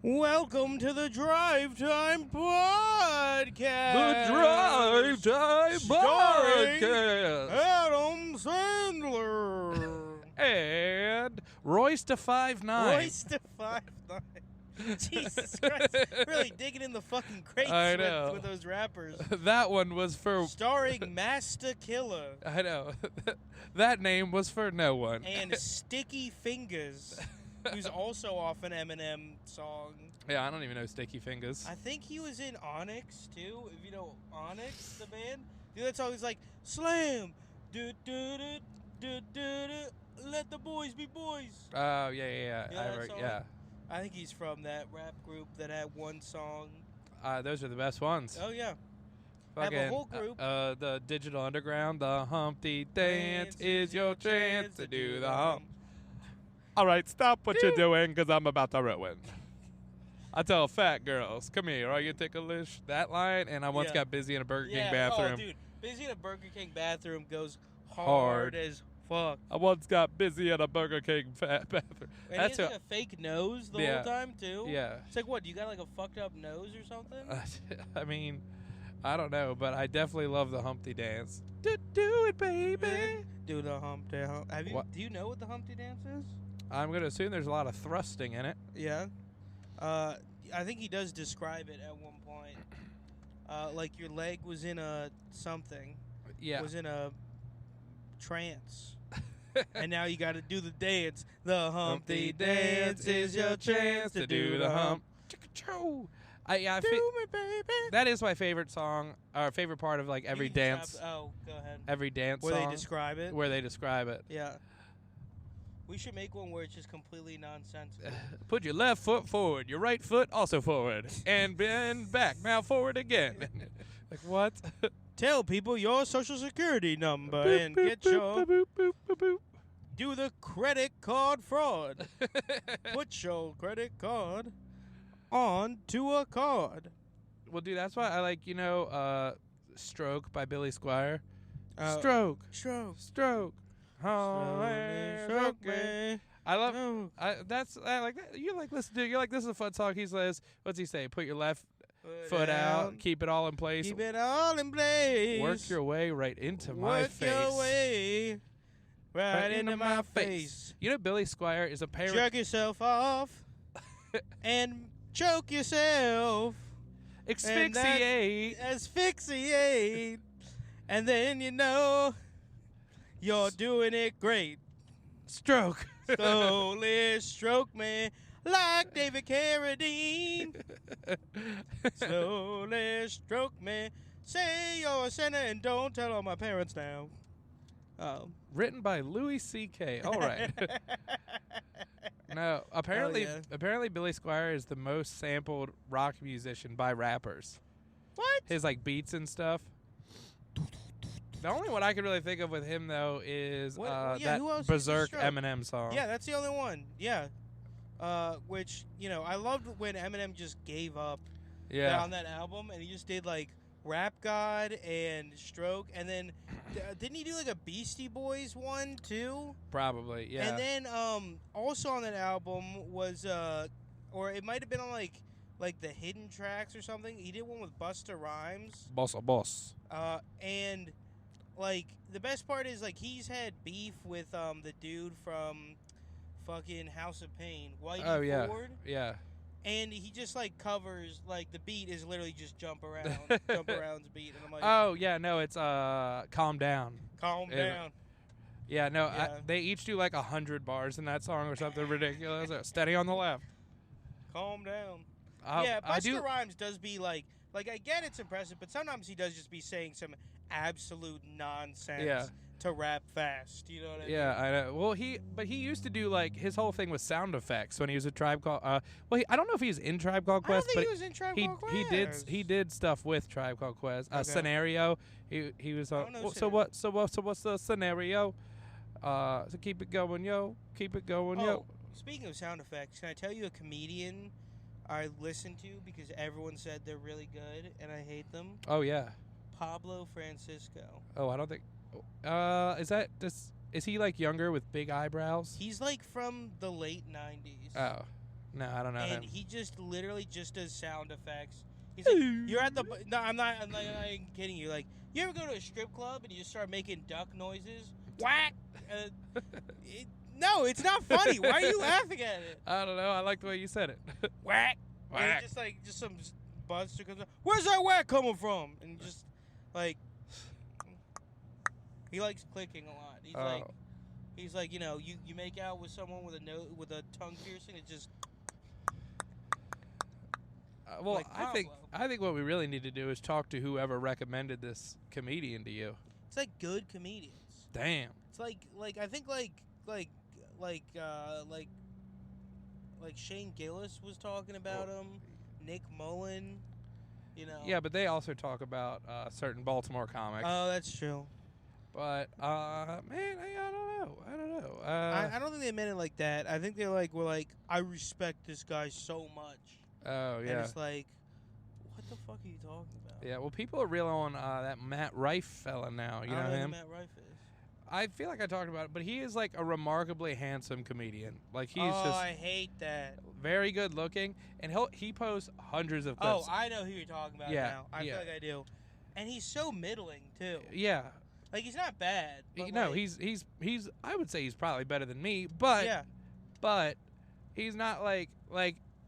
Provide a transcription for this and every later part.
Welcome to the Drive Time Podcast. The Drive Time Starring Podcast. Adam Sandler. And Royce to 5'9". Royce to 5'9". Jesus Christ. Really digging in the fucking crates I know. with those rappers. That one was for... Starring Master Killer I know. That name was for no one. and Sticky Fingers, who's also off an Eminem song. Yeah, I don't even know Sticky Fingers. I think he was in Onyx, too. If you know Onyx, the band. Dude, that song is like, slam, let the boys be boys. Oh, yeah. You know that song? I think he's from that rap group that had one song. Those are the best ones. Oh, yeah. Fucking, have a whole group. The Digital Underground, the Humpty Dance is your chance to do the hump. All right, stop what you're doing, because I'm about to ruin. I tell fat girls, come here, are you ticklish? That line, and I once got busy in a Burger King bathroom. Oh, dude, busy in a Burger King bathroom goes hard as fuck. I once got busy in a Burger King bathroom. And he has like a fake nose the whole time, too. Yeah. It's like, what, you got like a fucked up nose or something? I mean, I don't know, but I definitely love the Humpty Dance. Do it, baby. Do the Humpty Hump. Do you know what the Humpty Dance is? I'm going to assume there's a lot of thrusting in it. Yeah. I think he does describe it at one point. Like your leg was in a something. Yeah. Was in a trance. And now you got to do the dance. The Humpty Dance is your chance to do the hump. Do me, baby. That is my favorite song, or favorite part of like every dance. Go ahead. Every dance where song. They describe it? Where they describe it. Yeah. We should make one where it's just completely nonsensical. Put your left foot forward, your right foot also forward, and bend back. Now forward again. Like what? Tell people your social security number and get your... Do the credit card fraud. Put your credit card onto a card. Well, dude, that's why I like, Stroke by Billy Squier. Stroke. Stroke me. I love. I like that. You like listen to. You're like, this is a fun song. He says, what's he say? Put your left foot out. Keep it all in place. Keep it all in place. Work your way right into my face. Work your way right into my face. You know, Billy Squier is a parent. Jerk yourself off and choke yourself. Asphyxiate. Asphyxiate. And then you're doing it great. Stroke. Slowly stroke me like David Carradine. Slowly stroke me. Say you're a sinner and don't tell all my parents now. Written by Louis C.K. All right. No, apparently Billy Squier is the most sampled rock musician by rappers. What? His like beats and stuff. The only one I can really think of with him, though, is that Berserk Eminem song. Yeah, that's the only one. Yeah. Which, I loved when Eminem just gave up on that album, and he just did, like, Rap God and Stroke, and then, didn't he do, like, a Beastie Boys one, too? Probably, yeah. And then, also on that album was, or it might have been on, like the hidden tracks or something. He did one with Busta Rhymes. Boss. And... like, the best part is, like, he's had beef with the dude from fucking House of Pain, Whitey Ford. Yeah. And he just, like, covers, like, the beat is literally just Jump Around's beat. And I'm like, oh, yeah, no, it's Calm Down. Calm Down. Yeah, no, they each do, like, 100 bars in that song or something ridiculous. Steady on the left. Calm Down. Yeah, Busta Rhymes does be, like, I get it's impressive, but sometimes he does just be saying some absolute nonsense to rap fast. You know what I mean? Yeah, I know. Well, he used to do like his whole thing was sound effects when he was a Tribe Called. I don't know if he was in Tribe Called Quest, I don't think he was in Tribe Called Quest. He did stuff with Tribe Called Quest. Scenario. He was. So what's the scenario? So keep it going, yo. Keep it going, yo. Speaking of sound effects, can I tell you a comedian I listen to because everyone said they're really good and I hate them? Oh yeah. Pablo Francisco. Oh, I don't think. Is he like younger with big eyebrows? He's like from the late 90s. Oh. No, I don't know him. And he just literally just does sound effects. He's like, you're at the... No, I'm not even kidding you. Like, you ever go to a strip club and you just start making duck noises? Whack! No, it's not funny. Why are you laughing at it? I don't know. I like the way you said it. Whack! Whack. And just some buster comes up. Where's that whack coming from? And just, like... He likes clicking a lot. He's like, you know, you make out with someone with a tongue piercing, it just... Well, like I think what we really need to do is talk to whoever recommended this comedian to you. It's like good comedians. Damn. It's like I think like Shane Gillis was talking about him, Nick Mullen, you know. Yeah, but they also talk about certain Baltimore comics. Oh, that's true. But man, I don't know. I don't think they meant it like that. I think were like, I respect this guy so much. Oh, yeah. And it's like, what the fuck are you talking about? Yeah, well, people are real on that Matt Rife fella now. You know him? Who Matt Rife is. I feel like I talked about it, but he is like a remarkably handsome comedian. Like he's just I hate that. Very good looking, and he posts hundreds of clips. Oh, I know who you're talking about now. I feel like I do. And he's so middling too. Yeah. Like he's not bad. But no, he's I would say he's probably better than me, but but he's not like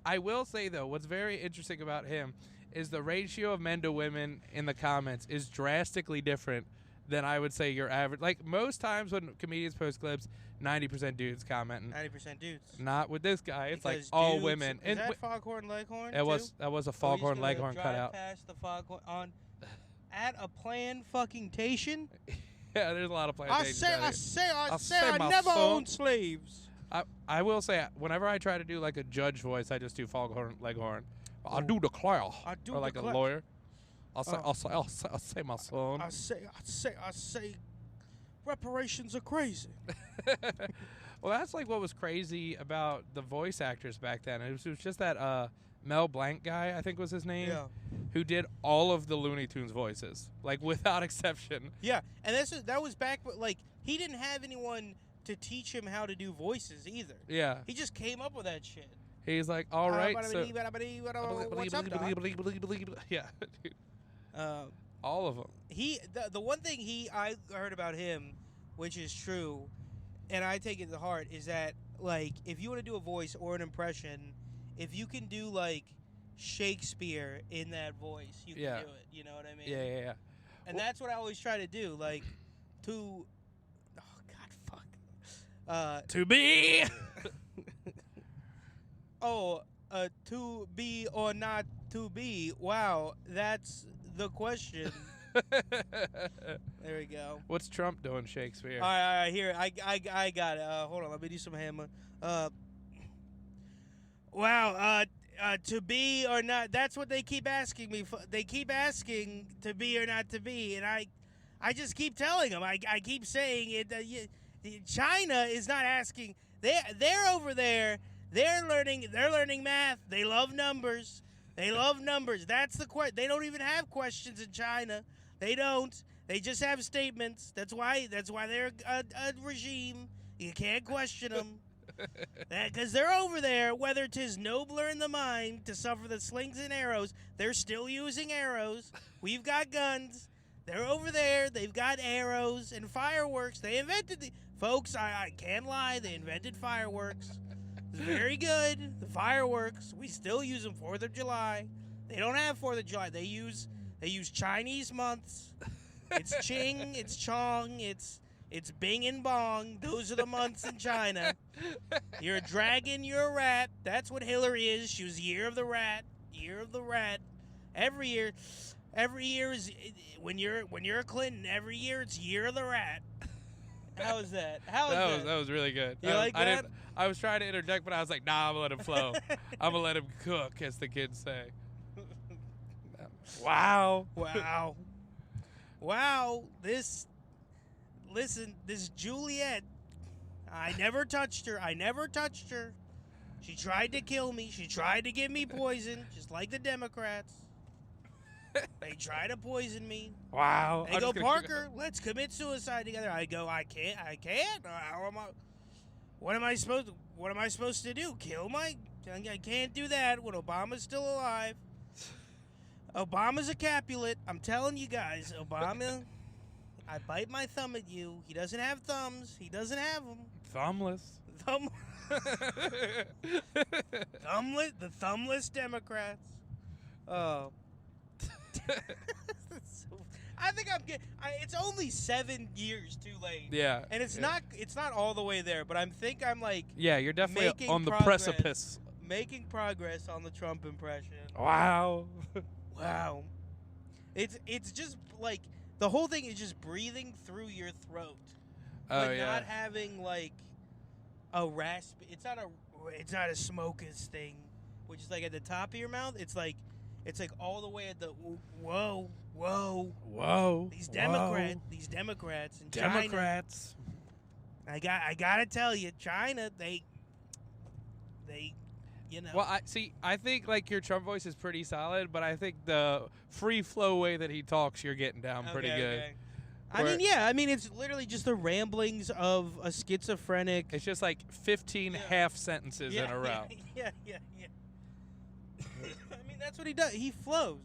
I will say though, what's very interesting about him is the ratio of men to women in the comments is drastically different than I would say your average. Like most times when comedians post clips, 90% dudes commenting. 90% dudes. Not with this guy. It's because like all women. Is that Foghorn Leghorn? That was a Foghorn Leghorn cutout. Past the Foghorn on at a plantation. Yeah, there's a lot of plantations. I say I never owned slaves. I will say, whenever I try to do like a judge voice, I just do Foghorn Leghorn. I do the claw. Or like a lawyer. I'll say my son. I say, reparations are crazy. Well, that's like what was crazy about the voice actors back then. It was just that Mel Blanc guy, I think was his name, who did all of the Looney Tunes voices, like without exception. Yeah, and that was back, like he didn't have anyone to teach him how to do voices either. Yeah. He just came up with that shit. He's like, all right, so... What's up, dog? Yeah, dude. All of them. The one thing I heard about him, which is true, and I take it to heart, is that, like, if you want to do a voice or an impression, if you can do, like, Shakespeare in that voice, you can do it. You know what I mean? Yeah. And that's what I always try to do, like, to... to be. To be or not to be. Wow, that's the question. There we go. What's Trump doing, Shakespeare? All right, here. I got it. Hold on, let me do some hammer. Wow. To be or not. That's what they keep asking me. They keep asking to be or not to be, and I just keep telling them. I keep saying it. China is not asking. They're over there. They're learning math. They love numbers. That's the question. They don't even have questions in China. They don't. They just have statements. That's why they're a regime. You can't question them. Because they're over there, whether 'tis nobler in the mind to suffer the slings and arrows, they're still using arrows. We've got guns. They're over there. They've got arrows and fireworks. They invented the... Folks, I can't lie. They invented fireworks. It's very good. The fireworks. We still use them 4th of July. They don't have 4th of July. They use Chinese months. It's Qing. It's Chong. It's Bing and Bong. Those are the months in China. You're a dragon. You're a rat. That's what Hillary is. She was Year of the Rat. Year of the Rat. Every year is when you're a Clinton. Every year it's Year of the Rat. How was that? That was really good. You like that? I was trying to interject, but I was like, nah, I'm going to let him flow. I'm going to let him cook, as the kids say. Wow. This Juliet, I never touched her. She tried to kill me. She tried to give me poison, just like the Democrats. They try to poison me. Wow. They go, Parker, let's commit suicide together. I go, I can't. How am I? What am I supposed to do? I can't do that when Obama's still alive. Obama's a Capulet. I'm telling you guys, Obama, I bite my thumb at you. He doesn't have thumbs. He doesn't have them. Thumbless. The thumbless Democrats. Oh. I think I'm getting. It's only 7 years too late. Yeah. And it's not all the way there, but I'm like. Yeah, you're definitely on the precipice. Making progress on the Trump impression. Wow. Wow. It's just like the whole thing is just breathing through your throat. Oh, but yeah. not having like a rasp. It's not a smoker's thing, which is like at the top of your mouth. It's like all the way at the whoa. These Democrats in China. I gotta tell you, China, they you know. Well, I think like your Trump voice is pretty solid, but I think the free flow way that he talks, you're getting down pretty good. Okay. I mean, it's literally just the ramblings of a schizophrenic. It's just like 15 half sentences in a row. Yeah. I mean, that's what he does. He flows.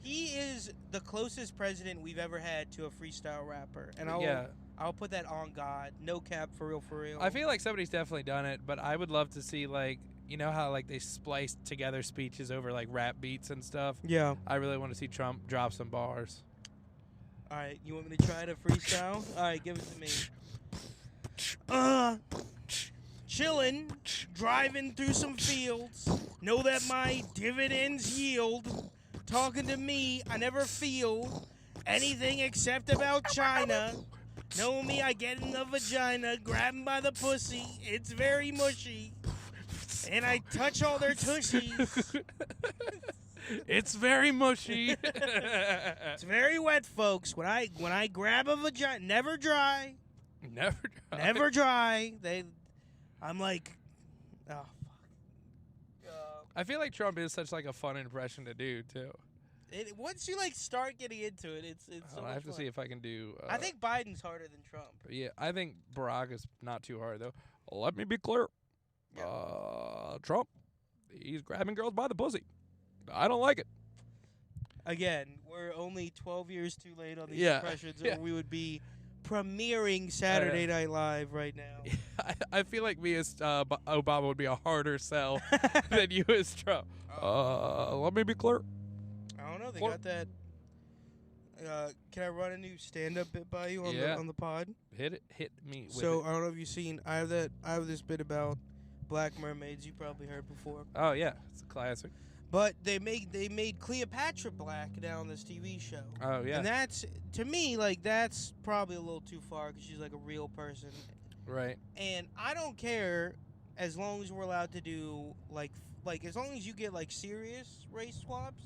He is the closest president we've ever had to a freestyle rapper, and I'll put that on God. No cap, for real. I feel like somebody's definitely done it, but I would love to see like, you know how like they spliced together speeches over like rap beats and stuff. Yeah. I really want to see Trump drop some bars. All right, you want me to try to freestyle? All right, give it to me. Chillin', driving through some fields. Know that my dividends yield. Talking to me, I never feel anything except about China. Know me, I get in the vagina, grab 'em by the pussy. It's very mushy. And I touch all their tushies. It's very mushy. It's very wet, folks. When I grab a vagina, never dry. Never dry. I'm like, oh fuck. I feel like Trump is such like a fun impression to do too. Once you like start getting into it, it's so much I have to fun. see if I can do. I think Biden's harder than Trump. Yeah, I think Barack is not too hard though. Let me be clear. Trump, he's grabbing girls by the pussy. I don't like it. Again, we're only 12 years too late on these impressions, or we would be premiering Saturday Night Live right now. I feel like me as Obama would be a harder sell than you as Trump. Let me be clear. I don't know. They got that. Can I run a new stand-up bit by you on the pod? Hit me. With I don't know if you've seen. I have this bit about black mermaids. You probably heard before. Oh yeah, it's a classic. But they made Cleopatra black now on this TV show. Oh yeah. And that's, to me, like, that's probably a little too far because she's like a real person. Right. And I don't care as long as we're allowed to do like as long as you get like serious race swaps.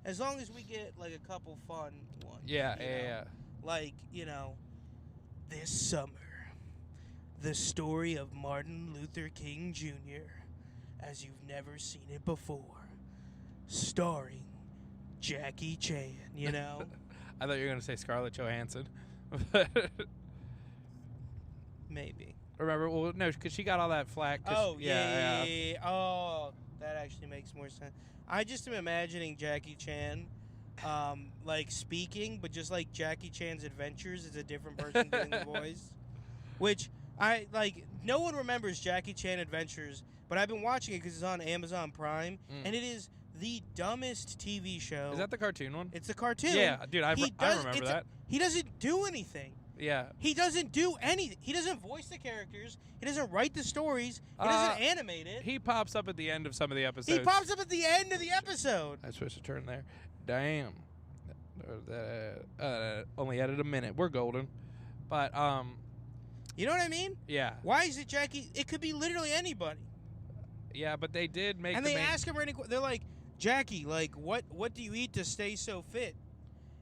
As long as we get like a couple fun ones. Yeah. Like, this summer, the story of Martin Luther King Jr. as you've never seen it before. Starring Jackie Chan, I thought you were going to say Scarlett Johansson. Maybe. Remember? Well, no, because she got all that flack. Yeah. Oh, that actually makes more sense. I just am imagining Jackie Chan, like speaking, but just like Jackie Chan's Adventures is a different person doing the voice. Which I like. No one remembers Jackie Chan Adventures, but I've been watching it because it's on Amazon Prime, and it is the dumbest TV show. Is that the cartoon one? It's a cartoon. Yeah, dude, I remember that. He doesn't do anything. Yeah. He doesn't do anything. He doesn't voice the characters. He doesn't write the stories. He doesn't animate it. He pops up at the end of some of the episodes. He pops up at the end of the episode. I'm supposed to turn there. Damn. Only added a minute. We're golden. But, you know what I mean? Yeah. Why is it Jackie? It could be literally anybody. Yeah, but they did make. And they ask him they're like, Jackie, like, what do you eat to stay so fit?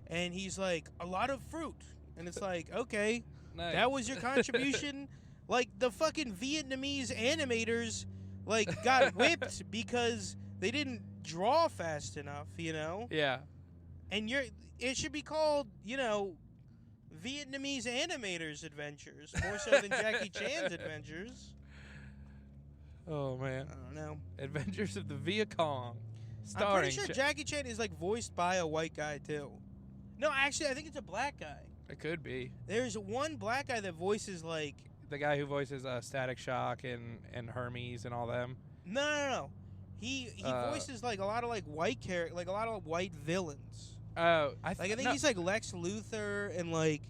And he's like, a lot of fruit. And it's like, okay, nice. That was your contribution. Like, the fucking Vietnamese animators, like, got whipped because they didn't draw fast enough, Yeah. And it should be called, Vietnamese Animators' Adventures, more so than Jackie Chan's Adventures. Oh, man. I don't know. Adventures of the Viacom. I'm pretty sure Jackie Chan is like voiced by a white guy too. No, actually, I think it's a black guy. It could be. There's one black guy that voices like the guy who voices Static Shock and Hermes and all them. No. He voices like a lot of like white like a lot of white villains. Oh, I think he's like Lex Luthor and like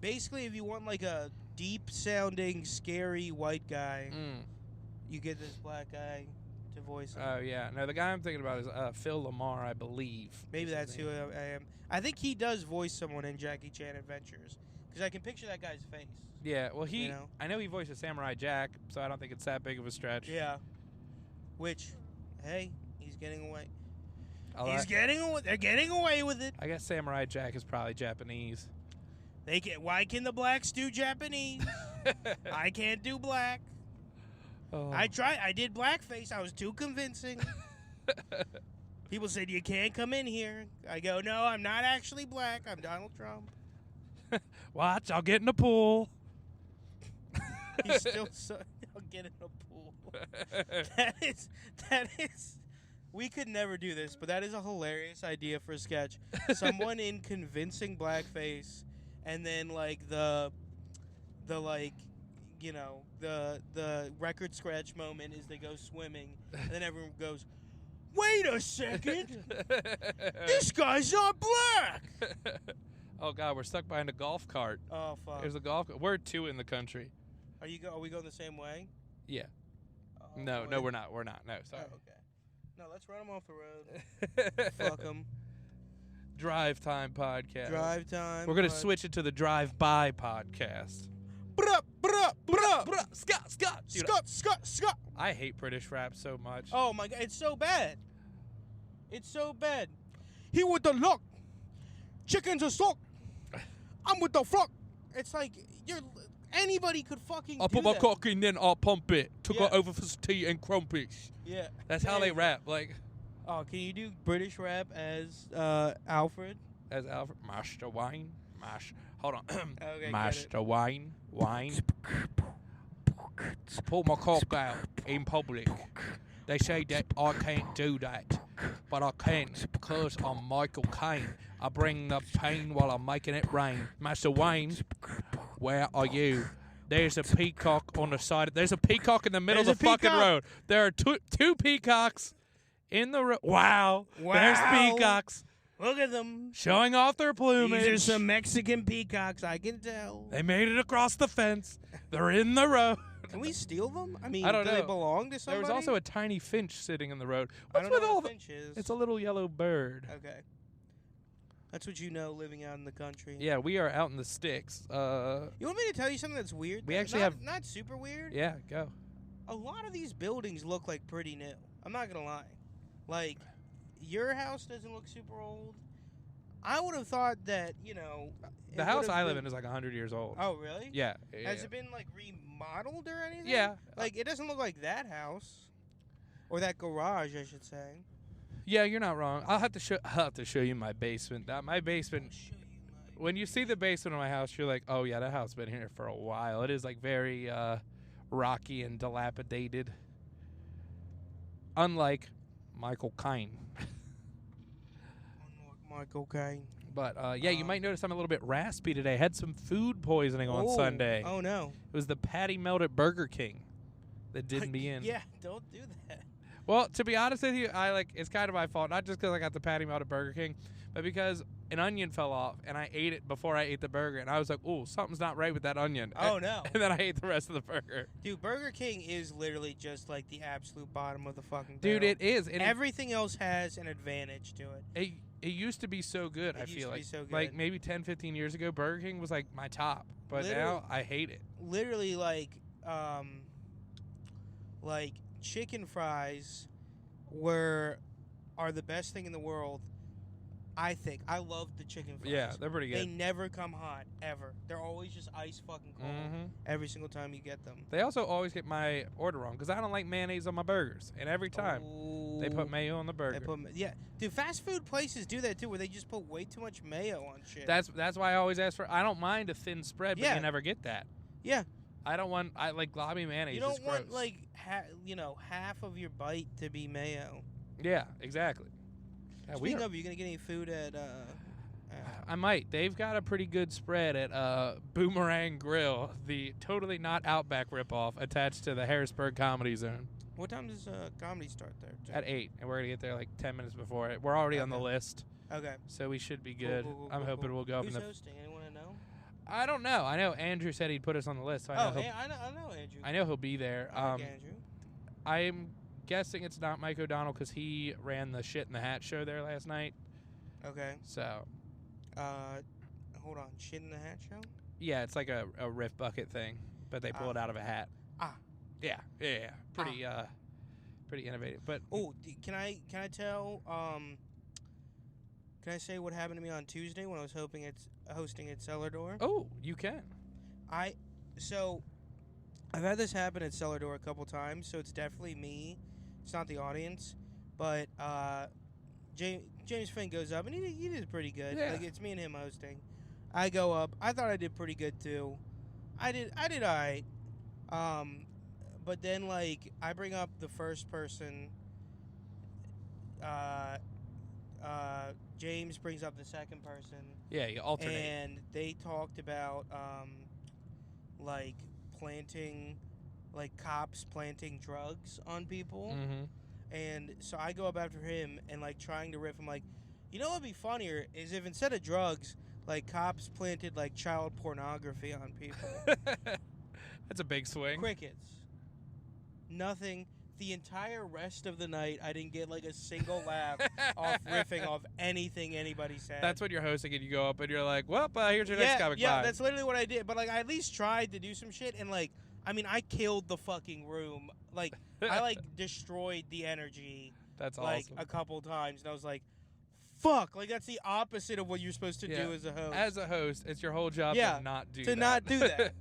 basically if you want like a deep sounding scary white guy, you get this black guy to voice him. Oh yeah, no, the guy I'm thinking about is Phil Lamar, I believe. Maybe that's who I am. I think he does voice someone in Jackie Chan Adventures because I can picture that guy's face. Yeah, well I know he voices Samurai Jack, so I don't think it's that big of a stretch. Yeah. Which, hey, he's getting away. They're getting away with it. I guess Samurai Jack is probably Japanese. Why can the blacks do Japanese? I can't do black. Oh. I did blackface. I was too convincing. People said you can't come in here. I go, no, I'm not actually black. I'm Donald Trump. Watch, I'll get in the pool. He's still I'll get in the pool. That is. We could never do this, but that is a hilarious idea for a sketch. Someone in convincing blackface, and then like the record scratch moment is they go swimming, and then everyone goes, "Wait a second, this guy's not black." Oh God, we're stuck behind a golf cart. Oh fuck. There's a golf. We're 2 in the country. Are we going the same way? Yeah. Oh, no, we're not. We're not. No, sorry. Oh, okay. No, let's run them off the road. Fuck them. Drive Time Podcast. Drive Time. We're going to switch it to the Drive By Podcast. Bruh, bruh, bruh, bruh. Scott. Dude, Scott. I hate British rap so much. Oh, my God. It's so bad. He with the luck. Chickens are soaked. I'm with the flock. It's like, anybody could fucking I'll do put my that. cock in, then I'll pump it. Took it over for some tea and crumpets. Yeah. That's how they rap. Like, oh, can you do British rap as Alfred? As Alfred? Master Wine. Hold on. Okay, Master Wine. I pull my cock out in public. They say that I can't do that, but I can because I'm Michael Caine. I bring the pain while I'm making it rain. Master Wayne, where are you? There's a peacock on the side. There's a peacock in the middle of the fucking road. There are two peacocks in the road. Wow. There's peacocks. Look at them. Showing off their plumage. These are some Mexican peacocks, I can tell. They made it across the fence. They're in the road. Can we steal them? I mean, I don't do know. They belong to somebody? There was also a tiny finch sitting in the road. I don't know what a finch is. It's a little yellow bird. Okay. That's what you know living out in the country. Yeah, we are out in the sticks. You want me to tell you something that's weird? We actually have... Not super weird. Yeah, go. A lot of these buildings look like pretty new. I'm not going to lie. Like, your house doesn't look super old. I would have thought that, The house I live in is like 100 years old. Oh, really? Yeah. Has it been, like, remodeled or anything? Yeah. Like, it doesn't look like that house. Or that garage, I should say. Yeah, you're not wrong. I'll have to show you my basement. My basement. When you see the basement of my house, you're like, oh yeah, that house has been here for a while. It is like very rocky and dilapidated. Unlike Michael Caine. Michael Caine. But yeah, you might notice I'm a little bit raspy today. I had some food poisoning on Sunday. Oh no! It was the patty melt at Burger King that did me in. Yeah, don't do that. Well, to be honest with you, it's kind of my fault. Not just because I got the patty melt at Burger King, but because an onion fell off and I ate it before I ate the burger, and I was like, "Ooh, something's not right with that onion." Oh no! And then I ate the rest of the burger. Dude, Burger King is literally just like the absolute bottom of the fucking barrel. Dude, it is. And everything else has an advantage to it. It used to be so good. I feel like so good. Like maybe 10, 15 years ago, Burger King was like my top, but now I hate it. Literally, like chicken fries are the best thing in the world. I think. I love the chicken fries. Yeah, they're pretty good. They never come hot, ever. They're always just ice fucking cold every single time you get them. They also always get my order wrong because I don't like mayonnaise on my burgers. And every time they put mayo on the burger. Yeah. Dude, fast food places do that too where they just put way too much mayo on shit. That's why I always ask for... I don't mind a thin spread, but you never get that. Yeah. I don't want. I like globby mayonnaise. You don't is want gross. like half of your bite to be mayo. Yeah, exactly. Yeah, Speaking of, you gonna get any food at? I might. They've got a pretty good spread at Boomerang Grill, the totally not Outback ripoff attached to the Harrisburg Comedy Zone. What time does comedy start there? Too? At 8, and we're gonna get there like 10 minutes before it. We're already on the list. Okay. So we should be good. Cool, I'm hoping we'll go up Who's in the. hosting? Anyone I know? I don't know. I know Andrew said he'd put us on the list. So I know Andrew. I know he'll be there. I like Andrew. I'm guessing it's not Mike O'Donnell because he ran the Shit in the Hat show there last night. Okay. So. Hold on. Shit in the Hat show? Yeah, it's like a riff bucket thing, but they pull it out of a hat. Yeah. Pretty innovative. But can I tell? Can I say what happened to me on Tuesday when I was hosting at Cellar Door? Oh, you can. So I've had this happen at Cellar Door a couple times, so it's definitely me. It's not the audience, but James Finn goes up and he did pretty good. Yeah. Like it's me and him hosting. I go up. I thought I did pretty good too. I did alright. But then like I bring up the first person. James brings up the second person. Yeah, you alternate. And they talked about like planting, like cops planting drugs on people. Mm-hmm. And so I go up after him and like trying to riff. I'm like, you know what'd be funnier is if instead of drugs, like cops planted like child pornography on people. That's a big swing. Crickets. Nothing. The entire rest of the night, I didn't get like a single laugh off riffing off anything anybody said. That's when you're hosting and you go up and you're like, well, here's your next comic. Yeah, Bye. that's literally what I did. But like, I at least tried to do some shit. And like, I mean, I killed the fucking room. Like, I like destroyed the energy. That's like awesome. a couple times, and I was like, "Fuck!" Like that's the opposite of what you're supposed to do as a host. As a host, it's your whole job to not do that. To not do that.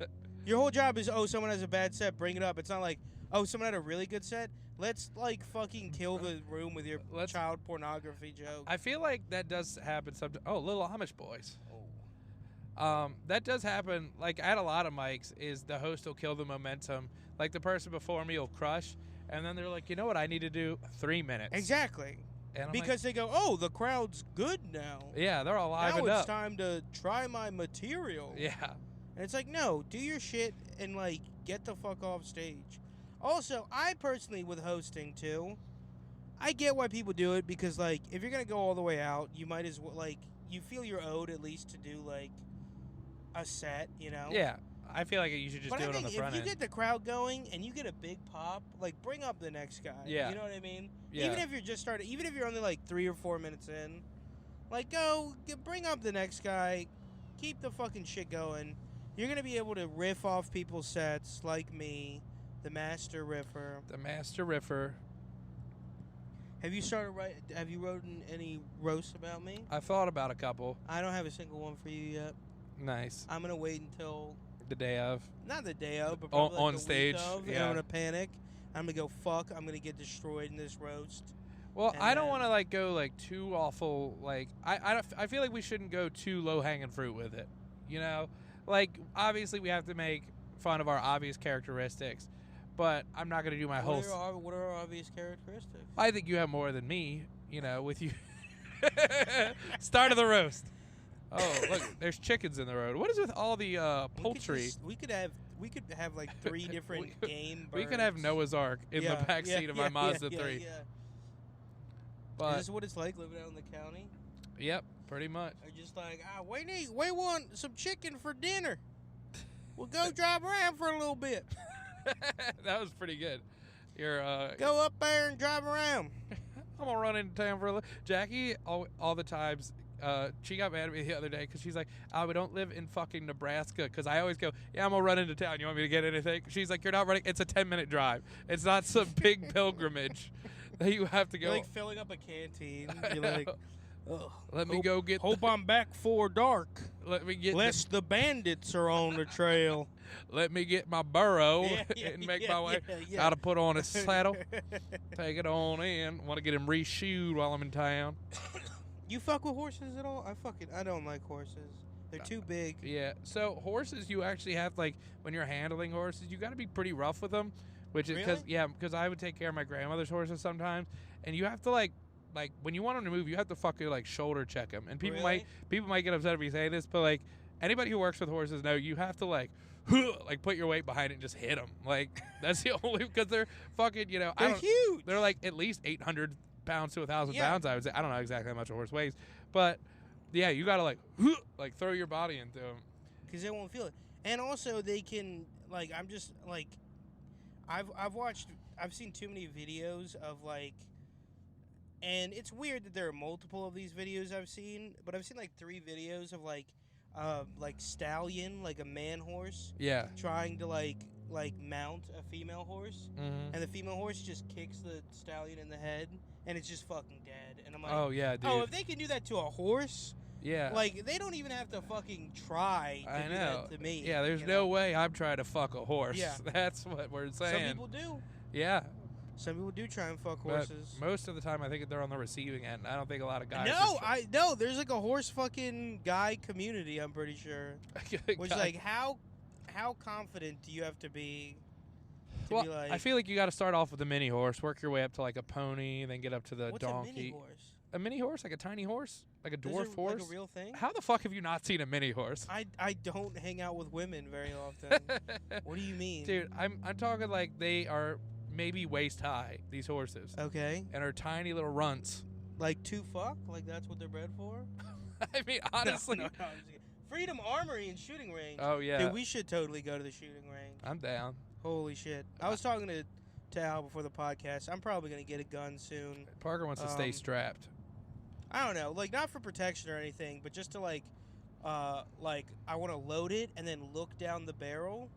Your whole job is, someone has a bad set, bring it up. It's not like, someone had a really good set. Let's like fucking kill the room with your child pornography joke. I feel like that does happen sometimes. Oh, Little Amish Boys. That does happen. Like at a lot of mics, is the host will kill the momentum. Like the person before me will crush, and then they're like, you know what, I need to do 3 minutes. Exactly. And because they go, the crowd's good now. Yeah, they're all livened up. Now it's time to try my material. Yeah. And it's like, no, do your shit and like get the fuck off stage. Also, I personally, with hosting too, I get why people do it because like if you're gonna go all the way out, you might as well like you feel you're owed at least to do like a set, you know? Yeah. I feel like you should just do it on the front end. If you get the crowd going and you get a big pop, like bring up the next guy. Yeah. You know what I mean? Yeah. Even if you're just starting, even if you're only like 3 or 4 minutes in, like bring up the next guy, keep the fucking shit going. You're gonna be able to riff off people's sets like me, the master riffer. The master riffer. Have you written any roasts about me? I've thought about a couple. I don't have a single one for you yet. Nice. I'm gonna wait until the day of. Not the day of, but probably on the stage. Week of, and I'm gonna panic. I'm gonna go fuck. I'm gonna get destroyed in this roast. Well, I don't want to like go like too awful. Like I feel like we shouldn't go too low hanging fruit with it. You know, like obviously we have to make fun of our obvious characteristics, but I'm not gonna do my whole. What are our obvious characteristics? I think you have more than me. You know, with you. Start of the roast. Oh, look, there's chickens in the road. What is with all the poultry? We could have like 3 different game birds. We could have Noah's Ark in the back seat of my Mazda 3. Yeah. But is this what it's like living out in the county? Yep, pretty much. They're just like, we want some chicken for dinner. We'll go drive around for a little bit. That was pretty good. You're go up there and drive around. I'm gonna run into town for a little. Jackie, all the times. She got mad at me the other day because she's like, we don't live in fucking Nebraska. Because I always go, I'm going to run into town. You want me to get anything? She's like, you're not running. It's a 10-minute drive. It's not some big pilgrimage that you have to go. You're like filling up a canteen. You're like, let me go get. Hope I'm back before dark. Let me get. Lest the bandits are on the trail. Let me get my burro and make my way. Got to put on a saddle. Take it on in. Want to get him reshoed while I'm in town. You fuck with horses at all? I don't like horses. They're too big. Yeah. So horses, you actually have, like, when you're handling horses, you got to be pretty rough with them. Which is because I would take care of my grandmother's horses sometimes, and you have to like when you want them to move, you have to fucking like shoulder check them. And people might get upset if you say this, but like anybody who works with horses know you have to like put your weight behind it and just hit them. Like that's the only because they're fucking they're huge. They're like at least 800 pounds to 1,000 pounds. I would say I don't know exactly how much a horse weighs, but yeah, you gotta like throw your body into them because they won't feel it. And also they can I'm just like. I've seen too many videos of and it's weird that there are multiple of these videos I've seen, but I've seen 3 videos of stallion, a man horse, trying to mount a female horse, and the female horse just kicks the stallion in the head, and it's just fucking dead. And I'm like, oh yeah, dude. Oh, if they can do that to a horse. Yeah. They don't even have to fucking try to do that to me. Yeah, there's no way I'm trying to fuck a horse. Yeah. That's what we're saying. Some people do. Yeah. Some people do try and fuck horses. But most of the time, I think they're on the receiving end. I don't think a lot of guys... No, there's a horse fucking guy community, I'm pretty sure. Which, how confident do you have to be to be I feel like you got to start off with a mini horse, work your way up to a pony, then get up to the donkey. What's a mini horse? A mini horse? Like a tiny horse? Like a dwarf horse? Like a real thing? How the fuck have you not seen a mini horse? I don't hang out with women very often. What do you mean? Dude, I'm talking they are maybe waist high, these horses. Okay. And are tiny little runts. To fuck? That's what they're bred for? I mean, honestly. No, Freedom Armory and shooting range. Oh, yeah. Dude, we should totally go to the shooting range. I'm down. Holy shit. I was talking to Al before the podcast. I'm probably going to get a gun soon. Parker wants to stay strapped. I don't know, not for protection or anything, but just to I want to load it and then look down the barrel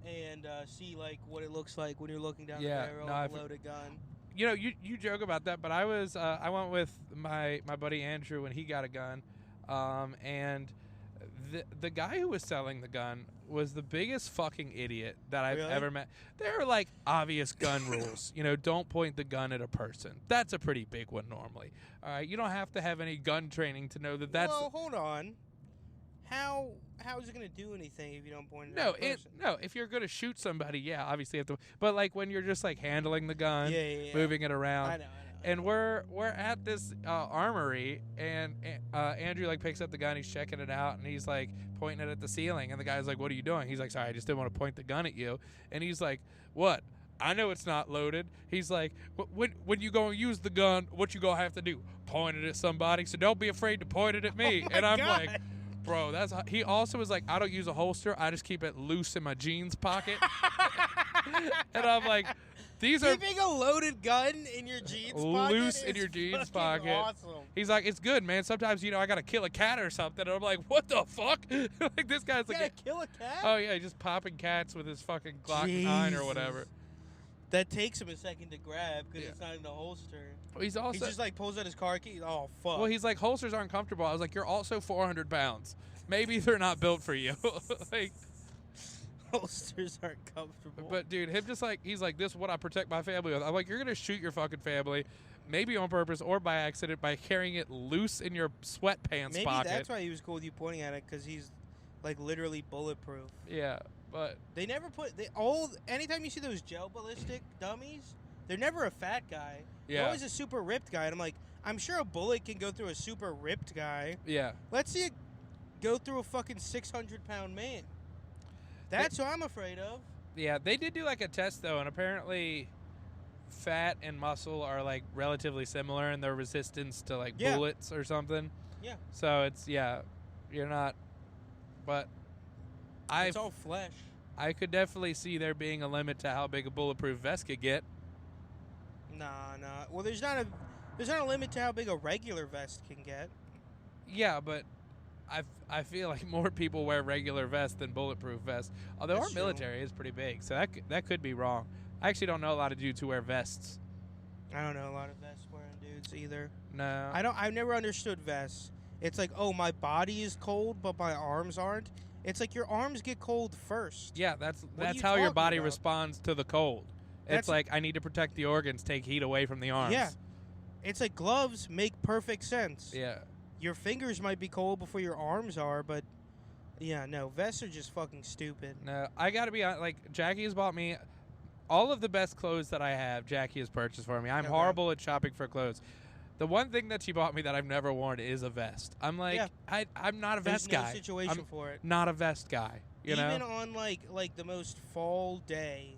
and see what it looks like when you're looking down the barrel of a loaded gun. You joke about that, but I went with my buddy Andrew when he got a gun, and the guy who was selling the gun was the biggest fucking idiot that I've ever met. There are obvious gun rules. Don't point the gun at a person. That's a pretty big one normally. All right, you don't have to have any gun training to know that that's. Well, hold on. How is it going to do anything if you don't point it at a person? No, if you're going to shoot somebody, yeah, obviously you have to. But when you're just handling the gun, moving it around. I know. And we're at this armory, and Andrew picks up the gun, he's checking it out, and he's pointing it at the ceiling, and the guy's like, "What are you doing?" He's like, "Sorry, I just didn't want to point the gun at you." And he's like, "What? I know it's not loaded." He's like, "When you go and use the gun, what you gonna have to do? Point it at somebody. So don't be afraid to point it at me." Oh and I'm God. like, "Bro, that's." He also was like, "I don't use a holster. I just keep it loose in my jeans pocket." And I'm like. Keeping a loaded gun in your jeans pocket loose in your jeans pocket. Awesome. He's like, "It's good, man. Sometimes I gotta kill a cat or something." And I'm like, "What the fuck?" This guy's you gotta kill a cat? Oh yeah, just popping cats with his fucking Glock 9 or whatever. That takes him a second to grab because it's not in the holster. He's also he just pulls out his car key. Oh fuck. Well, he's like, holsters aren't comfortable. I was like, "You're also 400 pounds. Maybe they're not built for you." Holsters aren't comfortable. But dude, him just he's like, "This is what I protect my family with." I'm like, "You're gonna shoot your fucking family, maybe on purpose or by accident, by carrying it loose in your sweatpants pocket." Maybe that's why he was cool with you pointing at it, because he's literally bulletproof. Yeah, but they never put anytime you see those gel ballistic dummies, they're never a fat guy. Yeah, they're always a super ripped guy. And I'm like, I'm sure a bullet can go through a super ripped guy. Yeah, let's see it go through a fucking 600-pound man. That's what I'm afraid of. Yeah, they did do a test though, and apparently fat and muscle are relatively similar in their resistance to bullets or something. Yeah. So it's you're not, but it's all flesh. I could definitely see there being a limit to how big a bulletproof vest could get. Nah. Well, there's not a limit to how big a regular vest can get. Yeah, but I feel like more people wear regular vests than bulletproof vests. Although our military is pretty big, so that could be wrong. I actually don't know a lot of dudes who wear vests. I don't know a lot of vest wearing dudes either. No. I've never understood vests. It's my body is cold, but my arms aren't. It's your arms get cold first. Yeah, that's how your body responds to the cold. It's I need to protect the organs, take heat away from the arms. Yeah. It's gloves make perfect sense. Yeah. Your fingers might be cold before your arms are, but Yeah, no, vests are just fucking stupid. No, I gotta be honest. Like, Jackie has bought me all of the best clothes that I have. Jackie has purchased for me. I'm horrible at shopping for clothes. The one thing that she bought me that I've never worn is a vest. I'm like, I'm not a vest guy. There's no situation I'm for it. Not a vest guy. Even on like the most fall day,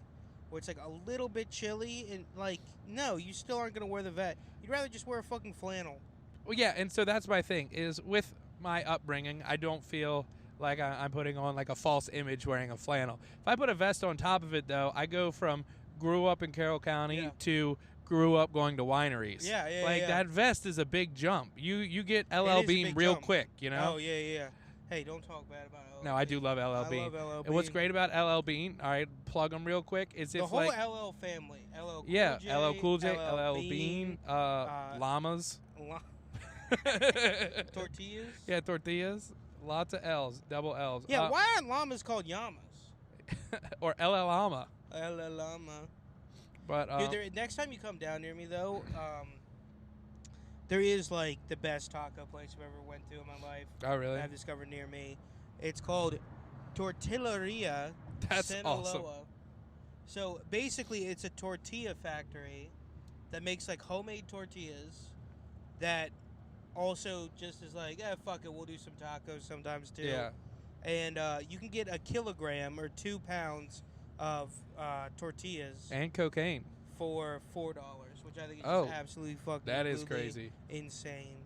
where it's like a little bit chilly, and like, no, you still aren't gonna wear the vest. You'd rather just wear a fucking flannel. Well, yeah, and so that's my thing. Is with my upbringing, I don't feel like I'm putting on like a false image wearing a flannel. If I put a vest on top of it, though, I go from grew up in Carroll County to grew up going to wineries. Like that vest is a big jump. You get LL Bean real quick, you know? Oh yeah. Hey, don't talk bad about LL. No, I do love LL Bean. I love LL Bean. And what's great about LL Bean? All right, plug them real quick. Is the if whole like LL family. LL Cool J, LL Cool J, LL Bean, llamas, tortillas. Yeah, tortillas. Lots of L's, double L's. Yeah, why aren't llamas called llamas? Or LL Llama. LL Llama. But dude, next time you come down near me, though, there is like the best taco place I've ever went to in my life. Oh, really? I've discovered near me. It's called Tortilleria. That's Sinaloa. awesome. So basically, it's a tortilla factory that makes like homemade tortillas. That also just is like, fuck it, we'll do some tacos sometimes too. Yeah. And you can get a kilogram or 2 pounds of tortillas And cocaine for $4, which I think is just absolutely fucking that is crazy, insane.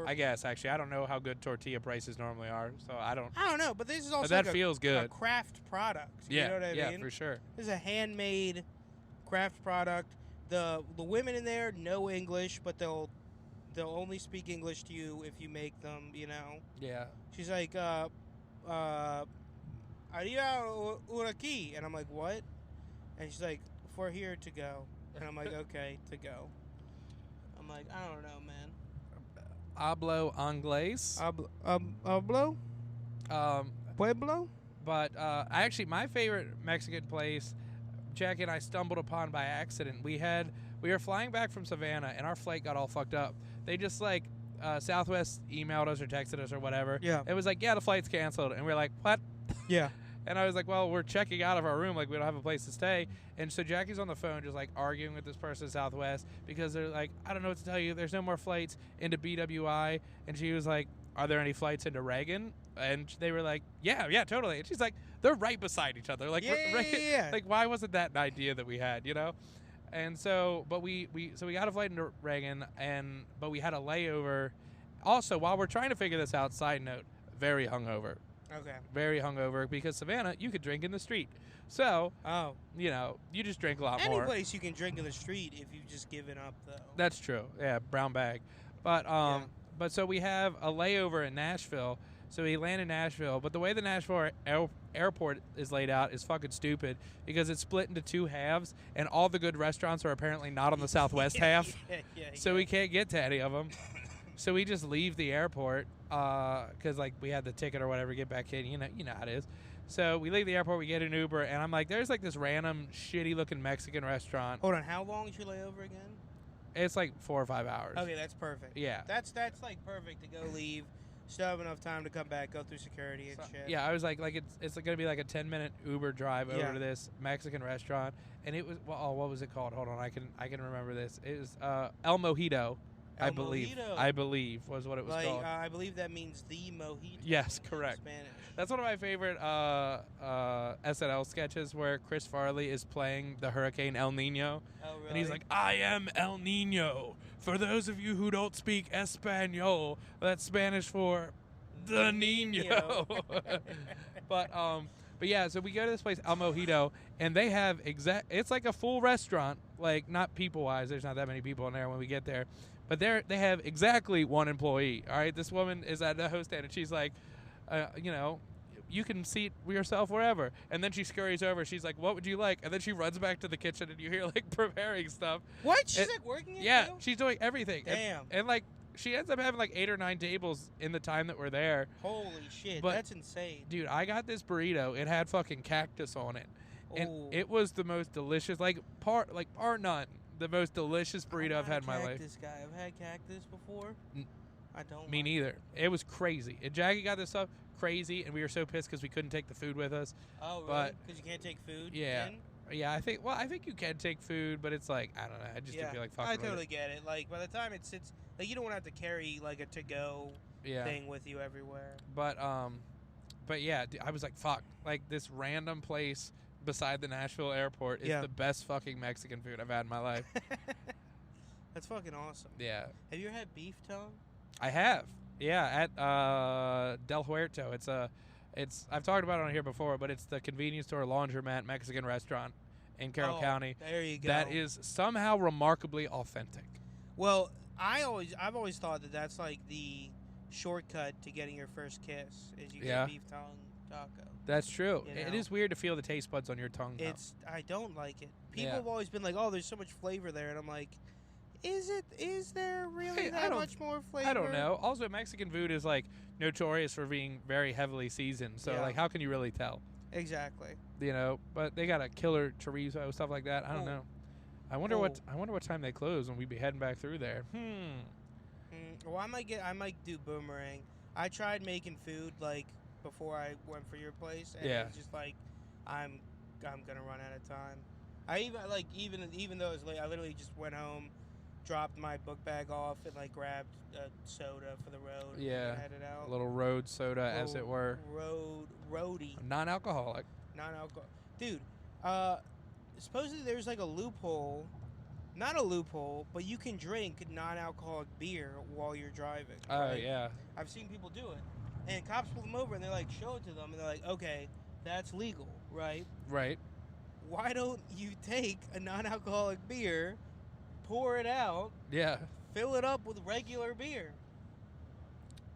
I guess actually I don't know how good tortilla prices normally are, so I don't know, but this is also that like feels good. A craft product. Yeah, You know what I mean? Yeah, for sure. This is a handmade craft product. The women in there know English, but they'll only speak English to you if you make them, you know. Yeah. She's like, Aria uraki, and I'm like, what? And she's like, for here to go, and I'm like, okay, to go. I'm like, I don't know, man. Hablo Inglés. Hablo? Pueblo? But actually, my favorite Mexican place, Jackie and I stumbled upon by accident. We were flying back from Savannah, and our flight got all fucked up. They just like Southwest emailed us or texted us or whatever. Yeah. It was like, yeah, the flight's canceled, and we're like, what? Yeah. And I was like, well, we're checking out of our room. Like, we don't have a place to stay. And so Jackie's on the phone just, like, arguing with this person at Southwest because they're like, I don't know what to tell you. There's no more flights into BWI. And she was like, are there any flights into Reagan? And they were like, yeah, totally. And she's like, they're right beside each other. Like, yeah. Like, why wasn't that an idea that we had, you know? And so, but we got a flight into Reagan, but we had a layover. Also, while we're trying to figure this out, side note, very hungover. Okay. Very hungover because Savannah, you could drink in the street. So, you know, you just drink a lot more. Any place you can drink in the street if you've just given up, though. That's true. Yeah, brown bag. But but so we have a layover in Nashville. So we land in Nashville. But the way the Nashville airport is laid out is fucking stupid because it's split into two halves, and all the good restaurants are apparently not on the southwest half. So we can't get to any of them. So we just leave the airport because, like, we had the ticket or whatever, get back in. You know how it is. So we leave the airport, we get an Uber, and I'm like, there's, like, this random shitty-looking Mexican restaurant. Hold on. How long is your layover again? It's, like, 4 or 5 hours. Okay, that's perfect. Yeah. That's like, perfect to go leave, still have enough time to come back, go through security and shit. Yeah, I was like it's going to be, like, a 10-minute Uber drive over to this Mexican restaurant. And it was, well, what was it called? Hold on, I can remember this. It was El Mojito. I believe was what it was called. I believe that means the mojito. Yes, correct. Spanish. That's one of my favorite SNL sketches where Chris Farley is playing the hurricane El Nino. Oh, really? And he's like, I am El Nino. For those of you who don't speak Espanol, that's Spanish for the Nino. But yeah, so we go to this place, El Mojito, and they have it's like a full restaurant, like not people-wise. There's not that many people in there when we get there. But they have exactly one employee. All right, this woman is at the host stand, and she's like, you know, you can seat yourself wherever. And then she scurries over. She's like, what would you like? And then she runs back to the kitchen, and you hear, like, preparing stuff. What? She's, like, working it Yeah, too? she's doing everything. Damn. And, like, she ends up having, like, 8 or 9 tables in the time that we're there. Holy shit, But, that's insane. Dude, I got this burrito. It had fucking cactus on it. And it was the most delicious, like, bar none. The most delicious burrito I've had in my life. I've had cactus before. I don't. Me neither. It was crazy. And Jackie got this stuff crazy, and we were so pissed because we couldn't take the food with us. Oh, really? Because you can't take food? Yeah. In? Yeah, I think you can take food, but it's like, I don't know. I just didn't feel like fucking I totally get it. Like, by the time it sits, like, you don't want to have to carry, like, a to-go thing with you everywhere. But yeah, I was like, fuck. Like, this random place beside the Nashville airport is the best fucking Mexican food I've had in my life. That's fucking awesome. Yeah. Have you ever had beef tongue? I have. Yeah, at Del Huerto. I've talked about it on here before, but it's the convenience store laundromat Mexican restaurant in Carroll County. There you go. That is somehow remarkably authentic. Well, I've always thought that that's like the shortcut to getting your first kiss is you get beef tongue taco. That's true. You know? It is weird to feel the taste buds on your tongue. I don't like it. People have always been like, "Oh, there's so much flavor there," and I'm like, Is there really that much more flavor? I don't know. Also, Mexican food is like notorious for being very heavily seasoned. So like, how can you really tell? Exactly. You know, but they got a killer chorizo, stuff like that. I don't know. I wonder what time they close when we be heading back through there. Well, I might do Boomerang. I tried making food like before I went for your place, and it's just like I'm gonna run out of time. I even though it's late, I literally just went home, dropped my book bag off, and like grabbed a soda for the road. Yeah, and headed out. A little road soda, as it were. Roadie. Non-alcoholic. Dude, supposedly there's like a loophole. Not a loophole, but you can drink non-alcoholic beer while you're driving. Oh, right? yeah. I've seen people do it. And cops pull them over and they're like, show it to them. And they're like, okay, that's legal, right? Right. Why don't you take a non-alcoholic beer, pour it out, fill it up with regular beer?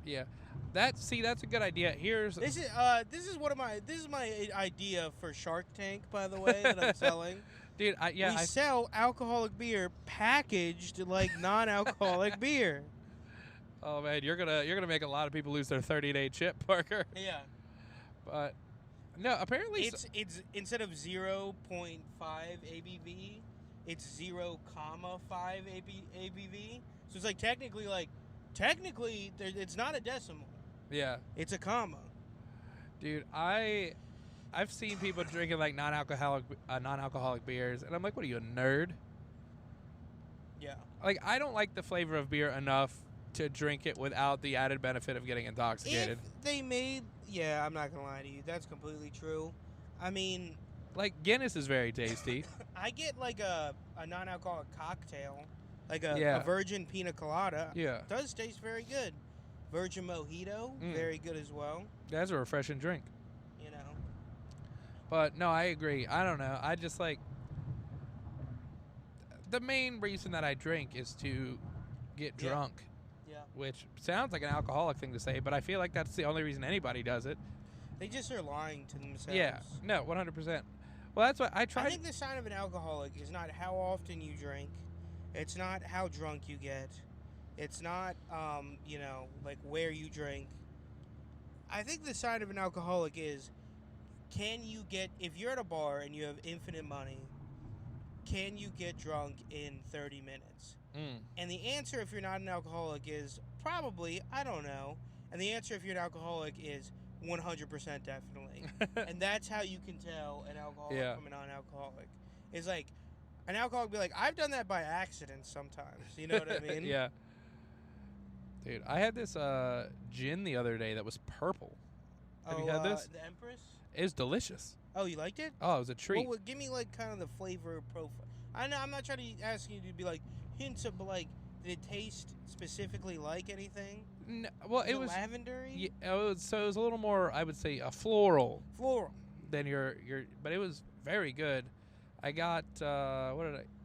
Yeah. That's a good idea. This is my idea for Shark Tank, by the way, that I'm selling. Dude, we sell alcoholic beer packaged like non-alcoholic beer. Oh man, you're gonna make a lot of people lose their 30-day chip, Parker. Yeah. But no, apparently it's instead of 0.5 ABV, it's 0.5 ABV. So it's like technically it's not a decimal. Yeah. It's a comma. Dude, I've seen people drinking like non-alcoholic beers, and I'm like, what are you, a nerd? Yeah. Like, I don't like the flavor of beer enough to drink it without the added benefit of getting intoxicated. I'm not gonna lie to you, that's completely true. I mean, like, Guinness is very tasty. I get like a non-alcoholic cocktail, like a virgin pina colada. Yeah. It does taste very good. Virgin mojito, very good as well. That's a refreshing drink. You know. But no, I agree. I don't know. I just like the main reason that I drink is to get drunk. Yeah. Which sounds like an alcoholic thing to say, but I feel like that's the only reason anybody does it. They just are lying to themselves. Yeah. No, 100%. Well, that's what I try. I think the sign of an alcoholic is not how often you drink. It's not how drunk you get. It's not, like where you drink. I think the sign of an alcoholic is, if you're at a bar and you have infinite money, can you get drunk in 30 minutes? And the answer, if you're not an alcoholic, is probably, I don't know. And the answer, if you're an alcoholic, is 100% definitely. And that's how you can tell an alcoholic from a non-alcoholic. It's like, an alcoholic be like, I've done that by accident sometimes. You know what I mean? Yeah. Dude, I had this gin the other day that was purple. Have you had this? The Empress? It was delicious. Oh, you liked it? Oh, it was a treat. Well, give me like kind of the flavor profile. I know I'm not trying to ask you to be like hints of, but like, did it taste specifically like anything? No, well, it was lavendery. Yeah, it was a little more, I would say, a floral. Than your, but it was very good. I got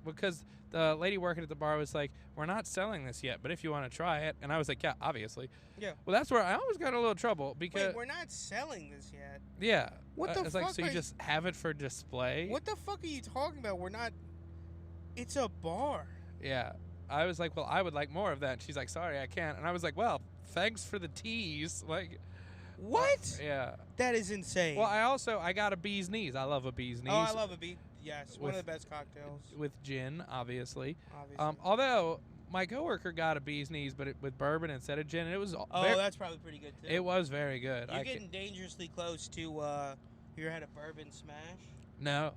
because the lady working at the bar was like, we're not selling this yet, but if you want to try it. And I was like, yeah, obviously. Yeah. Well, that's where I always got in a little trouble because... Wait, we're not selling this yet? Yeah. What the fuck? It's like, so you just have it for display? What the fuck are you talking about? We're not... It's a bar. Yeah. I was like, well, I would like more of that. And she's like, sorry, I can't. And I was like, well, thanks for the tease. Like... What? Yeah. That is insane. Well, I got a bee's knees. I love a bee's knees. Oh, I love a bee. Yes, one of the best cocktails. With gin, obviously. Although, my coworker got a bee's knees, but with bourbon instead of gin, and it was. That's probably pretty good too. It was very good. You're getting dangerously close to. You ever had a bourbon smash? No.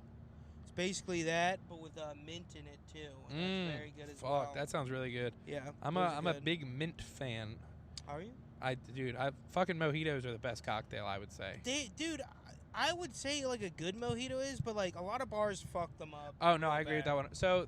It's basically that, but with mint in it too. And that's very good as well. Fuck, that sounds really good. Yeah. I'm a big mint fan. Are you? Fucking mojitos are the best cocktail, I would say. Dude, I would say like a good mojito is, but like a lot of bars fuck them up. Oh no, I agree with that one. So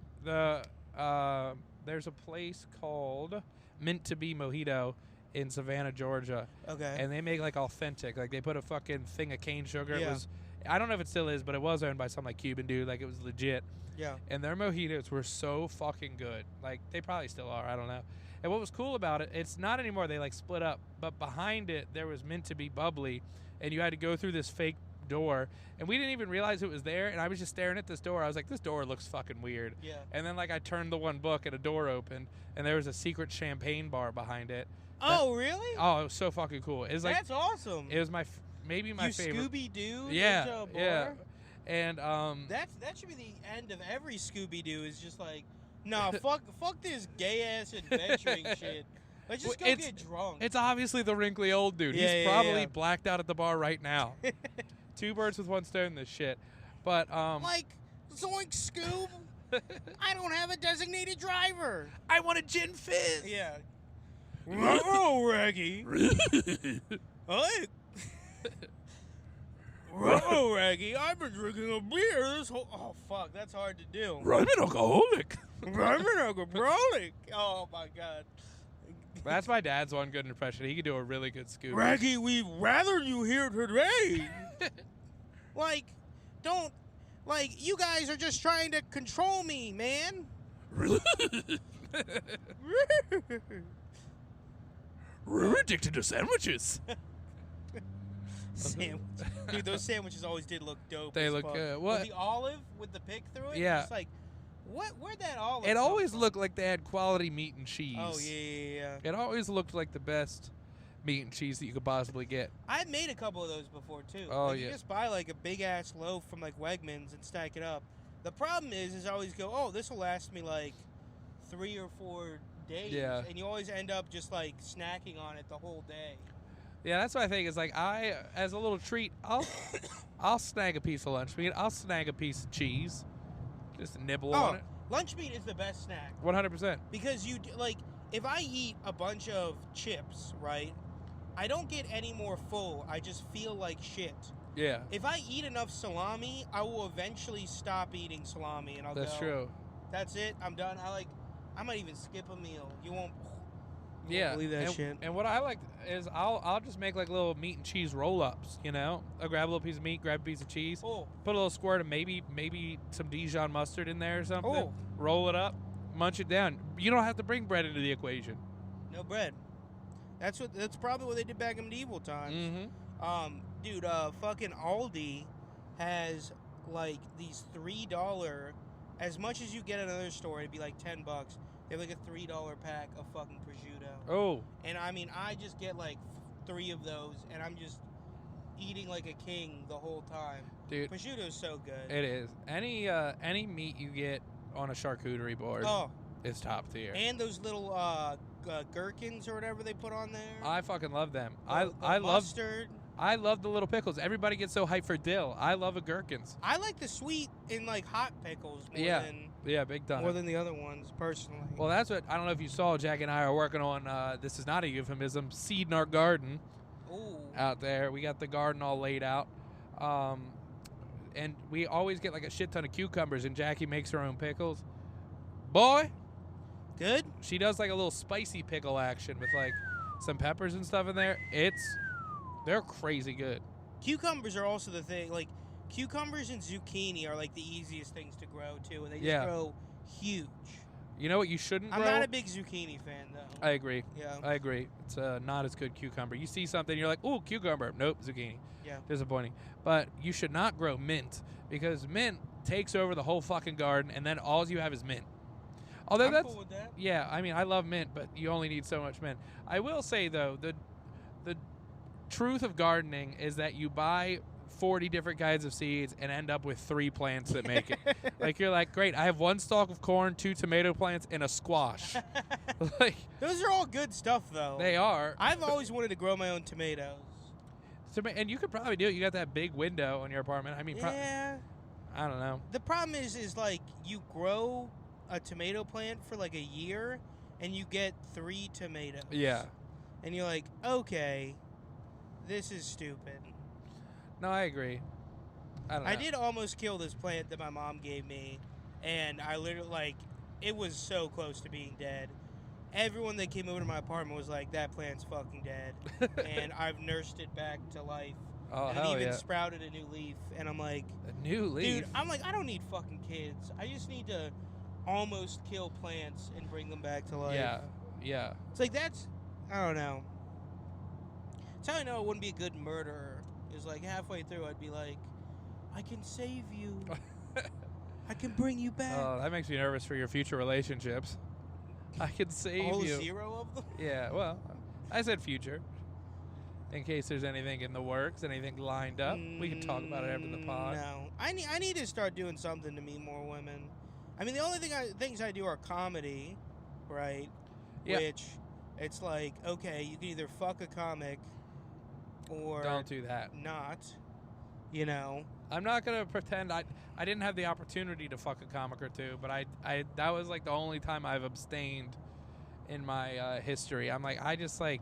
there's a place called Mint to Be Mojito in Savannah, Georgia. Okay. And they make like authentic. Like they put a fucking thing of cane sugar. Yeah. It was, I don't know if it still is, but it was owned by some like Cuban dude. Like it was legit. Yeah. And their mojitos were so fucking good. Like they probably still are. I don't know. And what was cool about it, it's not anymore. They like split up, but behind it there was Mint to Be Bubbly, and you had to go through this fake door, and we didn't even realize it was there. And I was just staring at this door. I was like, this door looks fucking weird. Yeah. And then like I turned the one book and a door opened, and there was a secret champagne bar behind it. Oh, really? Oh, it was so fucking cool. It was like that's awesome. It was maybe my favorite. Scooby-Doo. Yeah, yeah. And that should be the end of every Scooby-Doo. Is just like, nah, fuck this gay ass adventuring shit. Let's just go get drunk. It's obviously the wrinkly old dude. He's probably blacked out at the bar right now. Two birds with one stone. This shit, but like zoink Scoob. I don't have a designated driver. I want a gin fizz. Yeah. Oh, Raggy. Hey. Oh, Raggy, I've been drinking a beer this whole... Oh, fuck, that's hard to do. I'm an alcoholic. I'm an alcoholic. Oh, my God. That's my dad's one good impression. He could do a really good scoop. Raggy, we'd rather you here today. Like, don't... Like, you guys are just trying to control me, man. We're addicted to sandwiches. Sandwich. Dude, those sandwiches always did look dope. They look good. What? With the olive with the pick through it? Yeah. It's like, where'd that olive It come always from? looked like they had quality meat and cheese. Oh, yeah. It always looked like the best meat and cheese that you could possibly get. I've made a couple of those before, too. Oh, like, yeah. You just buy, like, a big-ass loaf from, like, Wegmans and stack it up. The problem is I always go, oh, this will last me, like, 3 or 4 days. Yeah. And you always end up just, like, snacking on it the whole day. Yeah, that's what I think. Is like as a little treat, I'll snag a piece of lunch meat. I'll snag a piece of cheese, just nibble on it. Lunch meat is the best snack. 100%. Because if I eat a bunch of chips, right, I don't get any more full. I just feel like shit. Yeah. If I eat enough salami, I will eventually stop eating salami, and That's true. That's it. I'm done. I might even skip a meal. You won't believe that shit. And what I like is I'll just make like little meat and cheese roll-ups, you know? I'll grab a little piece of meat, grab a piece of cheese, put a little squirt of maybe some Dijon mustard in there or something, roll it up, munch it down. You don't have to bring bread into the equation. No bread. That's probably what they did back in medieval times. Mm-hmm. Dude, fucking Aldi has like these $3, as much as you get at another store, it'd be like $10. They have like a $3 pack of fucking prosciutto. Oh. And I mean, I just get like 3 of those, and I'm just eating like a king the whole time. Dude, prosciutto's so good. It is. Any meat you get on a charcuterie board is top tier. And those little gherkins or whatever they put on there. I fucking love them. I love mustard. I love the little pickles. Everybody gets so hyped for dill. I love a gherkins. I like the sweet in like hot pickles more big time. More than the other ones, personally. Well, that's what, I don't know if you saw, Jack and I are working on, this is not a euphemism, seed in our garden. Ooh. Out there. We got the garden all laid out. And we always get like a shit ton of cucumbers, and Jackie makes her own pickles. Boy. Good? She does like a little spicy pickle action with like some peppers and stuff in there. They're crazy good. Cucumbers are also the thing. Like, cucumbers and zucchini are like the easiest things to grow too, and they just grow huge. You know what you shouldn't grow? I'm not a big zucchini fan though. I agree. Yeah. I agree. It's not as good cucumber. You see something, you're like, ooh, cucumber. Nope, zucchini. Yeah. Disappointing. But you should not grow mint, because mint takes over the whole fucking garden, and then all you have is mint. Although I'm cool with that. Yeah, I mean, I love mint, but you only need so much mint. I will say though, the truth of gardening is that you buy 40 different kinds of seeds and end up with 3 plants that make it. Like, you're like, great, I have 1 stalk of corn, 2 tomato plants, and a squash. Like, those are all good stuff, though. They are. I've always wanted to grow my own tomatoes. And you could probably do it. You got that big window in your apartment. I mean, yeah. I don't know. The problem is like, you grow a tomato plant for like a year, and you get 3 tomatoes. Yeah. And you're like, okay, this is stupid. No, I agree. I don't know. I did almost kill this plant that my mom gave me, and I literally, like, it was so close to being dead. Everyone that came over to my apartment was like, that plant's fucking dead. And I've nursed it back to life. Oh, and hell it even yeah. sprouted a new leaf. And I'm like, a new leaf? Dude, I'm like, I don't need fucking kids. I just need to almost kill plants and bring them back to life. Yeah, yeah. It's like, that's, I don't know. That's how I know I wouldn't be a good murderer. Is like, halfway through, I'd be like, I can save you. I can bring you back. Oh, that makes me nervous for your future relationships. I can save All you. 0 of them? Yeah, well, I said future. In case there's anything in the works, anything lined up, we can talk about it after the pod. No, I need to start doing something to meet more women. I mean, the only things I do are comedy, right? Yeah. Which, it's like, okay, you can either fuck a comic or don't do that. Not, you know. I'm not gonna pretend I didn't have the opportunity to fuck a comic or two, but I that was like the only time I've abstained in my history. I'm like, I just like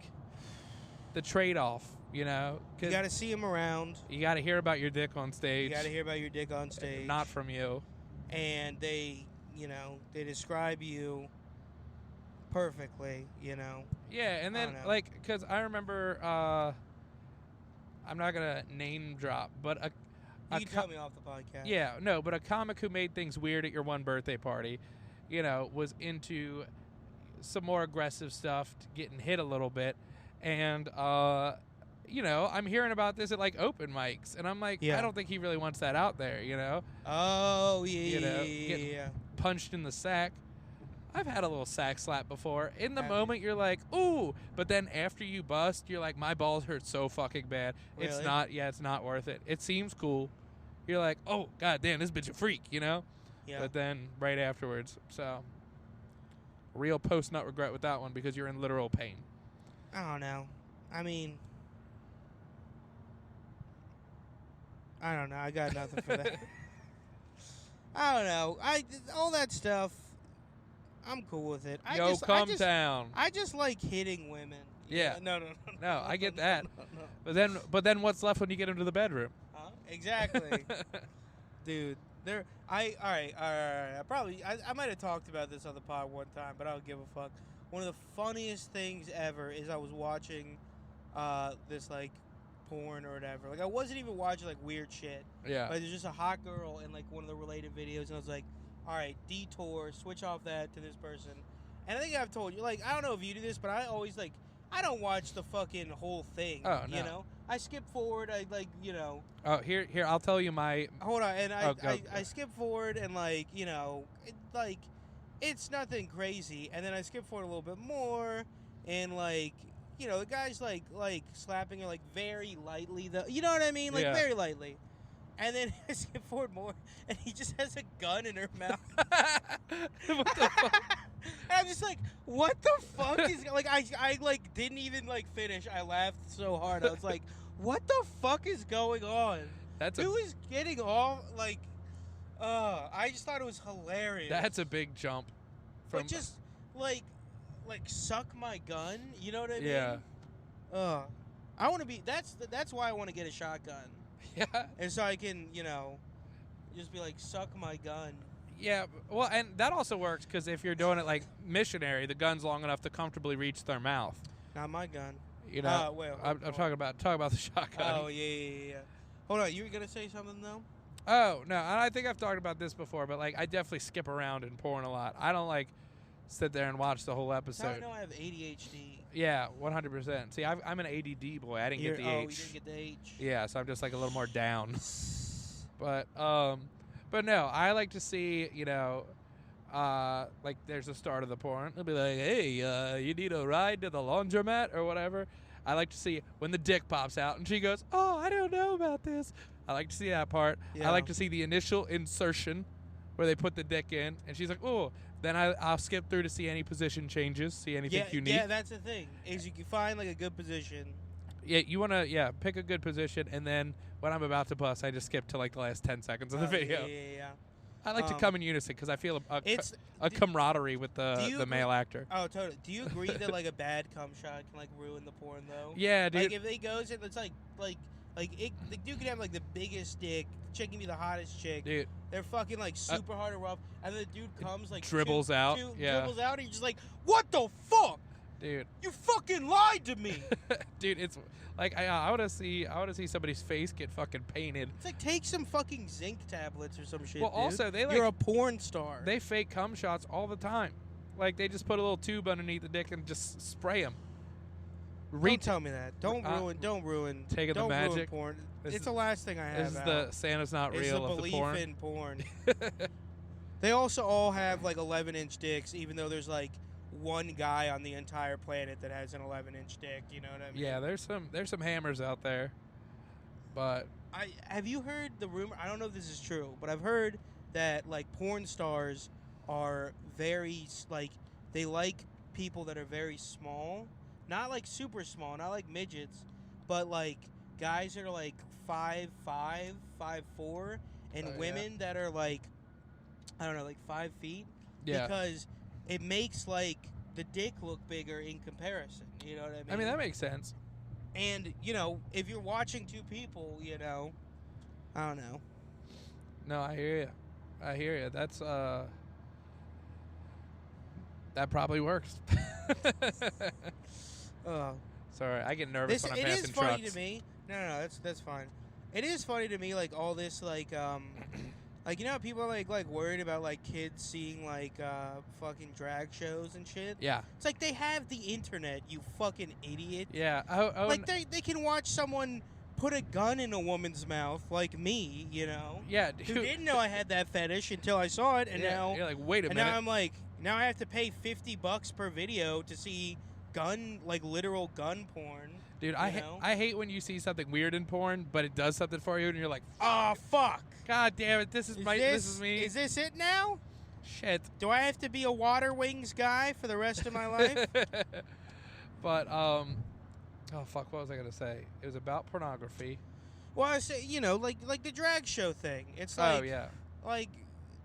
the trade-off, you know. You got to see him around. You got to hear about your dick on stage. You got to hear about your dick on stage. Not from you. And they, you know, they describe you perfectly, you know. Yeah, and then like, because I remember, I'm not gonna name drop, but you can tell me off the podcast. Yeah, no, but a comic who made things weird at your one birthday party, you know, was into some more aggressive stuff, getting hit a little bit, and you know, I'm hearing about this at like open mics, and I'm like, I don't think he really wants that out there, you know. Oh yeah, you know, getting punched in the sack. I've had a little sack slap before. In the moment, you're like, ooh, but then after you bust, you're like, my balls hurt so fucking bad. Really? It's not worth it. It seems cool. You're like, oh, goddamn, this bitch a freak, you know? Yeah. But then right afterwards, so real post-nut regret with that one because you're in literal pain. I don't know. I mean, I don't know. I got nothing for that. I don't know. All that stuff, I'm cool with it. Calm down. I just like hitting women. Yeah. No, I get that. No. But then what's left when you get into the bedroom? Exactly. Dude, I might have talked about this on the pod one time, but I don't give a fuck. One of the funniest things ever is I was watching this like porn or whatever. Like, I wasn't even watching like weird shit. Yeah. But there's just a hot girl in like one of the related videos, and I was like, all right, detour, switch off that to this person. And I think I've told you, like, I don't know if you do this, but I always like, I don't watch the fucking whole thing. Oh, no. You know? I skip forward, I like, you know. Oh, here, I'll tell you my. Hold on, and I skip forward and like, you know, it's nothing crazy, and then I skip forward a little bit more, and like, you know, the guy's like slapping her like very lightly, you know what I mean, like very lightly, and then I skip forward more, and he just has a gun in her mouth. What the fuck? And I'm just like, what the fuck is like? I like didn't even like finish. I laughed so hard. I was like, what the fuck is going on? Who is getting all like? I just thought it was hilarious. That's a big jump. But just like suck my gun. You know what I mean? Yeah. I want to be. That's why I want to get a shotgun. Yeah. And so I can, you know, just be like, suck my gun. Yeah, well, and that also works because if you're doing it like missionary, the gun's long enough to comfortably reach their mouth. Not my gun. You know, I'm talking about the shotgun. Oh yeah. Hold on, you were gonna say something though? Oh no, and I think I've talked about this before, but like I definitely skip around in porn a lot. I don't like sit there and watch the whole episode. That's how I know I have ADHD. Yeah, 100%. See, I'm an ADD boy. I didn't get the H. Oh, you didn't get the H. Yeah, so I'm just like a little more down. But no, I like to see, you know, like there's the start of the porn. It'll be like, hey, you need a ride to the laundromat or whatever. I like to see when the dick pops out and she goes, "Oh, I don't know about this." I like to see that part. Yeah. I like to see the initial insertion where they put the dick in, and she's like, "Oh." Then I'll skip through to see any position changes, see anything unique. Yeah, that's the thing. Is you can find like a good position. Yeah, you want to pick a good position, and then when I'm about to bust, I just skip to like the last 10 seconds of the video. Yeah. I like to come in unison because I feel a camaraderie with the male actor. Oh, totally. Do you agree that like a bad cum shot can like ruin the porn though? Yeah, dude. Like if it goes and it's the dude can have like the biggest dick, the chick can be the hottest chick. Dude. They're fucking like super hard and rough, and then the dude comes like dribbles out, and you're just like, what the fuck? Dude, you fucking lied to me. Dude, it's like I want to see somebody's face get fucking painted. It's like take some fucking zinc tablets or some shit. Well, dude. also you're a porn star. They fake cum shots all the time. Like they just put a little tube underneath the dick and just spray them. Don't tell me that. Don't ruin. Taking don't the magic. Ruin porn. It's the last thing I have. This is the Santa's not real of the porn. It's the belief in porn. They also all have like 11-inch dicks, even though there's like one guy on the entire planet that has an 11-inch dick. You know what I mean? Yeah, there's some hammers out there, but have you heard the rumor? I don't know if this is true, but I've heard that like porn stars are very like they like people that are very small, not like super small, not like midgets, but like guys that are like 5'5", 5'4", and women that are like, I don't know, like 5 feet. Yeah. Because it makes like the dick look bigger in comparison. You know what I mean? I mean that makes sense. And you know, if you're watching two people, you know, I don't know. No, I hear you. That's that probably works. Sorry, I get nervous when I'm passing trucks. It is funny to me. No, that's fine. It is funny to me, like all this, like you know, people are like worried about like kids seeing like fucking drag shows and shit. Yeah. It's like they have the internet, you fucking idiot. Yeah. Like they can watch someone put a gun in a woman's mouth, like me, you know. Yeah. Dude. Who didn't know I had that fetish until I saw it, and now you're like, wait a minute. Now I'm like, now I have to pay $50 per video to see literal gun porn. Dude, I hate when you see something weird in porn, but it does something for you, and you're like, oh fuck, god damn it, this is me. Is this it now? Shit. Do I have to be a water wings guy for the rest of my life? But oh fuck, what was I gonna say? It was about pornography. Well, I say, you know, like the drag show thing. It's like, oh yeah, like,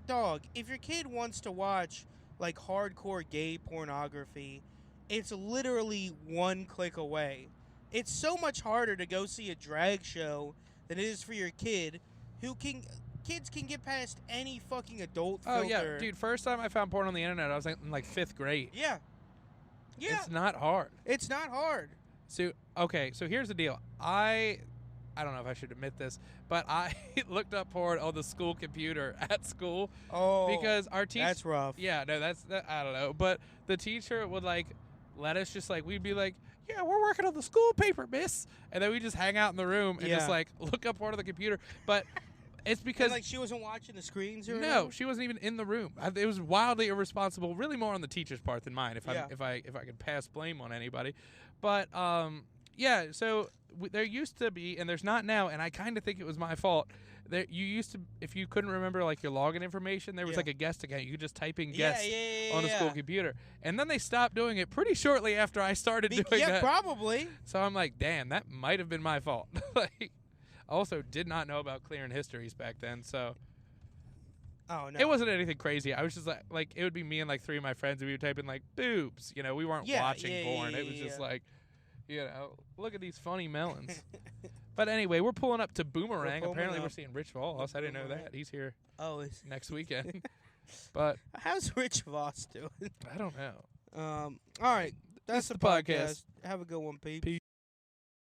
dog, if your kid wants to watch like hardcore gay pornography, it's literally one click away. It's so much harder to go see a drag show than it is for your kid, kids can get past any fucking adult filter. Oh yeah, dude. First time I found porn on the internet, I was in like 5th grade. Yeah. It's not hard. It's not hard. So here's the deal. I don't know if I should admit this, but I looked up porn on the school computer at school. Oh, because our teacher. That's rough. Yeah, no, I don't know, but the teacher would like let us just like we'd be like, yeah, we're working on the school paper, miss, and then we just hang out in the room and just like look up porn on the computer, but. It's because and, like she wasn't watching the screens or no, anything? She wasn't even in the room. It was wildly irresponsible, really more on the teacher's part than mine, if I could pass blame on anybody. But yeah, so there used to be, and there's not now, and I kind of think it was my fault. There, you used to, if you couldn't remember like your login information, there was like a guest account. You could just type in guest on the school computer, and then they stopped doing it pretty shortly after I started doing that. Yeah, probably. So I'm like, damn, that might have been my fault. Like. I also did not know about clearing histories back then, so oh no, it wasn't anything crazy. I was just like it would be me and like 3 of my friends, and we would type in like boobs. You know, we weren't watching porn. It was just like, you know, look at these funny melons. But anyway, we're pulling up to Boomerang. Apparently, we're seeing Rich Voss. I didn't know that. He's here. Next weekend. But how's Rich Voss doing? I don't know. All right, that's the podcast. Have a good one, peeps.